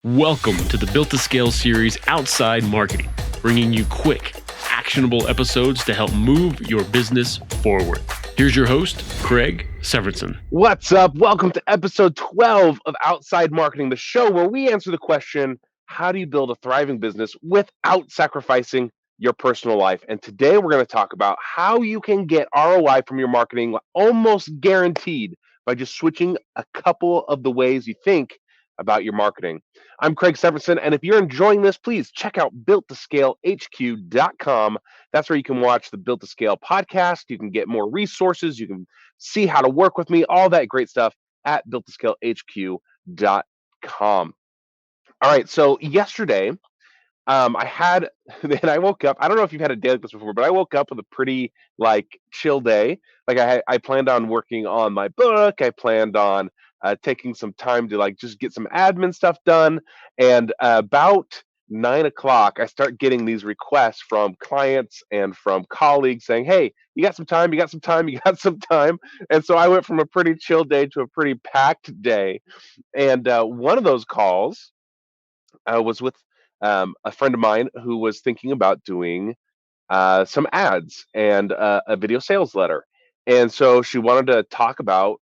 Welcome to the Built to Scale series Outside Marketing, bringing you quick, actionable episodes to help move your business forward. Here's your host, Craig Severinson. What's up? Welcome to episode 12 of Outside Marketing, the show where we answer the question, how do you build a thriving business without sacrificing your personal life? And today we're going to talk about how you can get ROI from your marketing almost guaranteed by just switching a couple of the ways you think about your marketing. I'm Craig Severinson, and if you're enjoying this, please check out builttoscalehq.com. That's where you can watch the Built to Scale podcast. You can get more resources. You can see how to work with me, all that great stuff at builttoscalehq.com. All right, so yesterday, I woke up. I don't know if you've had a day like this before, but I woke up with a pretty chill day. I planned on working on my book. I planned on taking some time to just get some admin stuff done. And about 9 o'clock, I start getting these requests from clients and from colleagues saying, "Hey, you got some time? You got some time? You got some time?" And so I went from a pretty chill day to a pretty packed day. And one of those calls was with a friend of mine who was thinking about doing some ads and a video sales letter. And so she wanted to talk about,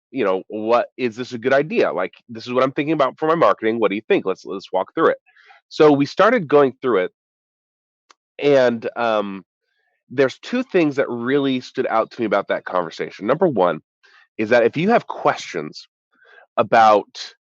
what is this a good idea? Like, this is what I'm thinking about for my marketing. What do you think? Let's walk through it. So we started going through it, and there's two things that really stood out to me about that conversation. Number one is that if you have questions about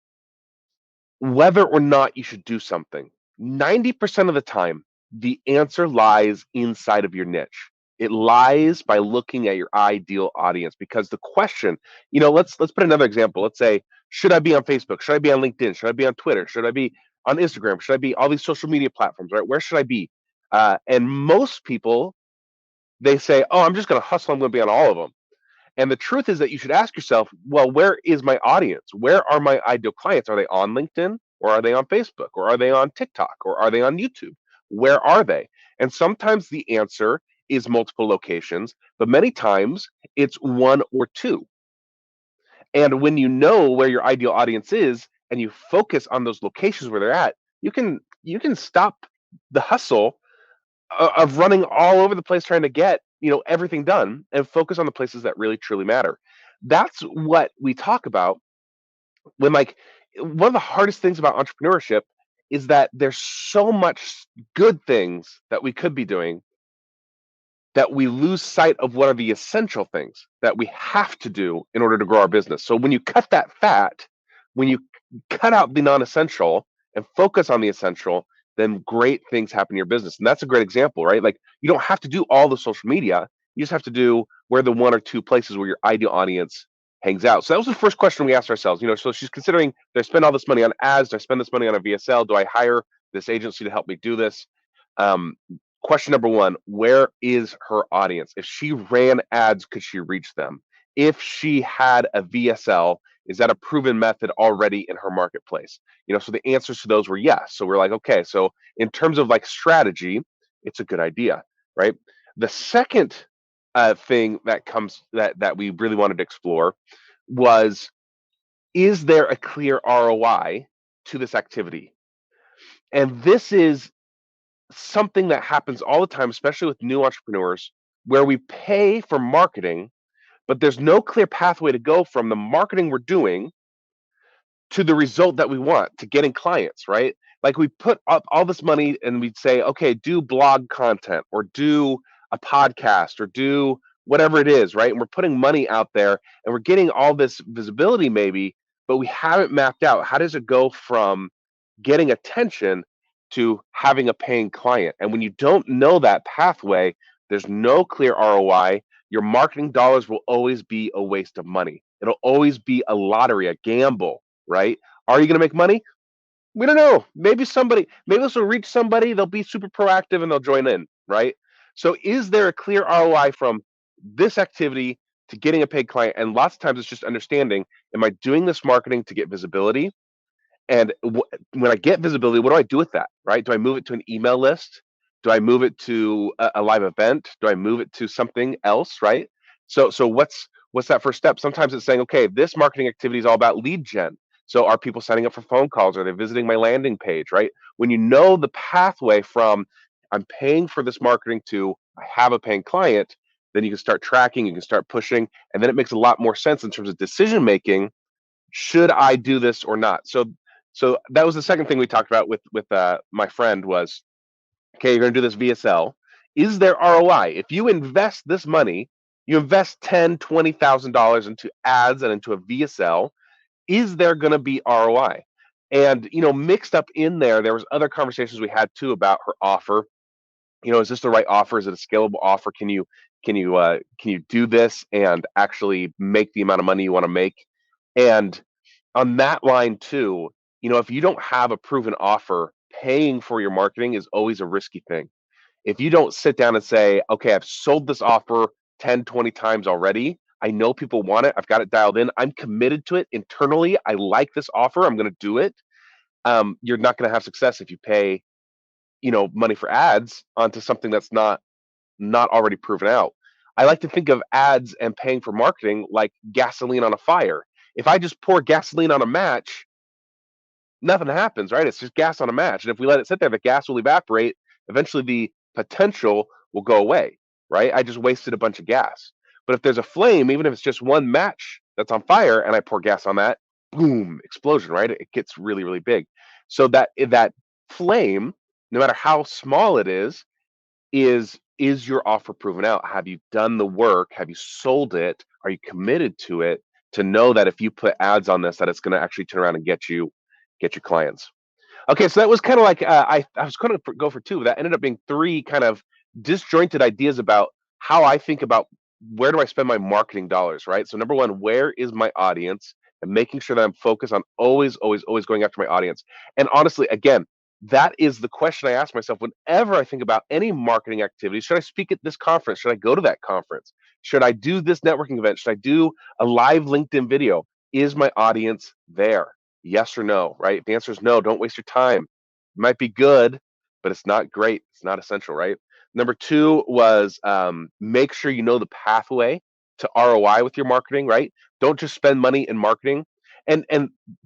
whether or not you should do something, 90% of the time, the answer lies inside of your niche. It lies by looking at your ideal audience because the question, let's put another example. Let's say, should I be on Facebook? Should I be on LinkedIn? Should I be on Twitter? Should I be on Instagram? Should I be all these social media platforms, right? Where should I be? And most people, they say, oh, I'm just going to hustle. I'm going to be on all of them. And the truth is that you should ask yourself, well, where is my audience? Where are my ideal clients? Are they on LinkedIn, or are they on Facebook, or are they on TikTok, or are they on YouTube? Where are they? And sometimes the answer is multiple locations, but many times it's one or two. And when you know where your ideal audience is and you focus on those locations where they're at, you can stop the hustle of running all over the place trying to get everything done and focus on the places that really truly matter. That's what we talk about when one of the hardest things about entrepreneurship is that there's so much good things that we could be doing that we lose sight of what are the essential things that we have to do in order to grow our business. So when you cut that fat, when you cut out the non-essential and focus on the essential, then great things happen in your business. And that's a great example, right? Like, you don't have to do all the social media. You just have to do where the one or two places where your ideal audience hangs out. So that was the first question we asked ourselves. So she's considering, do I spend all this money on ads? Do I spend this money on a VSL? Do I hire this agency to help me do this? Question number one, where is her audience? If she ran ads, could she reach them? If she had a VSL, is that a proven method already in her marketplace? So the answers to those were yes. So we're like, okay, so in terms of strategy, it's a good idea, right? The second thing that we really wanted to explore was, is there a clear ROI to this activity? And this is something that happens all the time, especially with new entrepreneurs, where we pay for marketing, but there's no clear pathway to go from the marketing we're doing to the result that we want, to getting clients, right? Like, we put up all this money and we'd say, okay, do blog content or do a podcast or do whatever it is, right? And we're putting money out there and we're getting all this visibility maybe, but we haven't mapped out, how does it go from getting attention to having a paying client? And when you don't know that pathway, there's no clear ROI. Your marketing dollars will always be a waste of money. It'll always be a lottery, a gamble, right? Are you going to make money? We don't know. Maybe this will reach somebody, they'll be super proactive and they'll join in, right? So is there a clear ROI from this activity to getting a paid client? And lots of times it's just understanding, am I doing this marketing to get visibility? And when I get visibility, what do I do with that, right? Do I move it to an email list? Do I move it to a live event? Do I move it to something else, right? So what's that first step? Sometimes it's saying, okay, this marketing activity is all about lead gen. So are people signing up for phone calls? Are they visiting my landing page, right? When you know the pathway from I'm paying for this marketing to I have a paying client, then you can start tracking, you can start pushing, and then it makes a lot more sense in terms of decision making. Should I do this or not? So that was the second thing we talked about with my friend was, okay, you're going to do this VSL. Is there ROI? If you invest this money, you invest $10,000, $20,000 into ads and into a VSL, is there going to be ROI? And mixed up in there was other conversations we had too about her offer. Is this the right offer? Is it a scalable offer? Can you do this and actually make the amount of money you want to make? And on that line too, if you don't have a proven offer, paying for your marketing is always a risky thing. If you don't sit down and say, okay, I've sold this offer 10, 20 times already. I know people want it. I've got it dialed in. I'm committed to it internally. I like this offer. I'm going to do it. You're not going to have success if you pay, money for ads onto something that's not already proven out. I like to think of ads and paying for marketing like gasoline on a fire. If I just pour gasoline on a match, nothing happens, right? It's just gas on a match. And if we let it sit there, the gas will evaporate. Eventually, the potential will go away, right? I just wasted a bunch of gas. But if there's a flame, even if it's just one match that's on fire and I pour gas on that, boom, explosion, right? It gets really, really big. So that flame, no matter how small it is your offer proven out? Have you done the work? Have you sold it? Are you committed to it to know that if you put ads on this, that it's going to actually turn around and get you clients? Okay, so that was kind of like I was going to go for two. That ended up being three kind of disjointed ideas about how I think about where do I spend my marketing dollars, right? So number one, where is my audience, and making sure that I'm focused on always, always, always going after my audience. And honestly, again, that is the question I ask myself whenever I think about any marketing activity. Should I speak at this conference? Should I go to that conference? Should I do this networking event? Should I do a live LinkedIn video? Is my audience there? Yes or no, right? If the answer is no, don't waste your time. It might be good, but it's not great. It's not essential, right? Number two was make sure you know the pathway to ROI with your marketing, right? Don't just spend money in marketing. And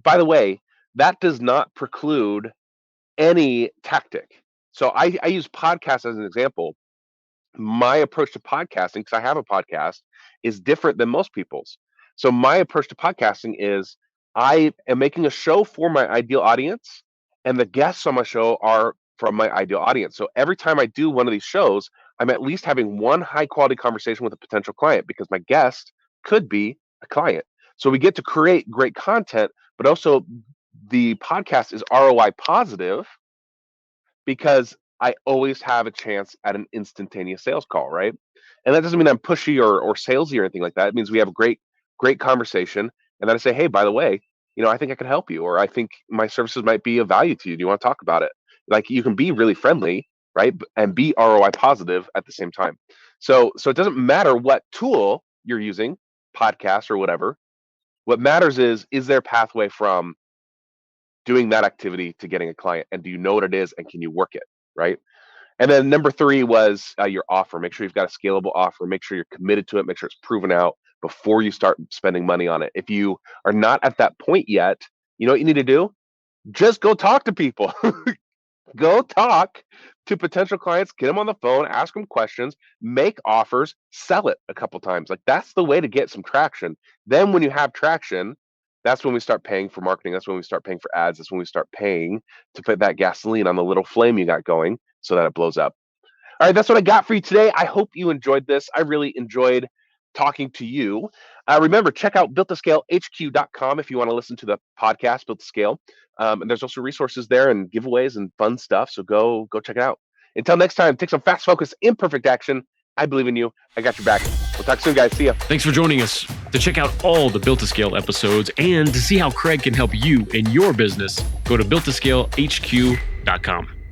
by the way, that does not preclude any tactic. So I use podcasts as an example. My approach to podcasting, because I have a podcast, is different than most people's. So my approach to podcasting is I am making a show for my ideal audience, and the guests on my show are from my ideal audience. So every time I do one of these shows, I'm at least having one high quality conversation with a potential client because my guest could be a client. So we get to create great content, but also the podcast is ROI positive because I always have a chance at an instantaneous sales call, right? And that doesn't mean I'm pushy or salesy or anything like that. It means we have a great conversation, and then I say, hey, by the way, I think I can help you, or I think my services might be of value to you. Do you want to talk about it? Like you can be really friendly, right, and be ROI positive at the same time. So it doesn't matter what tool you're using, podcast or whatever. What matters is there a pathway from doing that activity to getting a client, and do you know what it is and can you work it, right? And then number three was your offer. Make sure you've got a scalable offer. Make sure you're committed to it. Make sure it's proven out before you start spending money on it. If you are not at that point yet, you know what you need to do? Just go talk to people. Go talk to potential clients, get them on the phone, ask them questions, make offers, sell it a couple times. Like that's the way to get some traction. Then when you have traction, that's when we start paying for marketing. That's when we start paying for ads. That's when we start paying to put that gasoline on the little flame you got going so that it blows up. All right, that's what I got for you today. I hope you enjoyed this. I really enjoyed talking to you. Remember, check out builttoscalehq.com if you want to listen to the podcast, Built to Scale. And there's also resources there and giveaways and fun stuff. So go check it out. Until next time, take some fast focus, imperfect action. I believe in you. I got your back. We'll talk soon, guys. See ya. Thanks for joining us. To check out all the Built to Scale episodes and to see how Craig can help you in your business, go to builttoscalehq.com.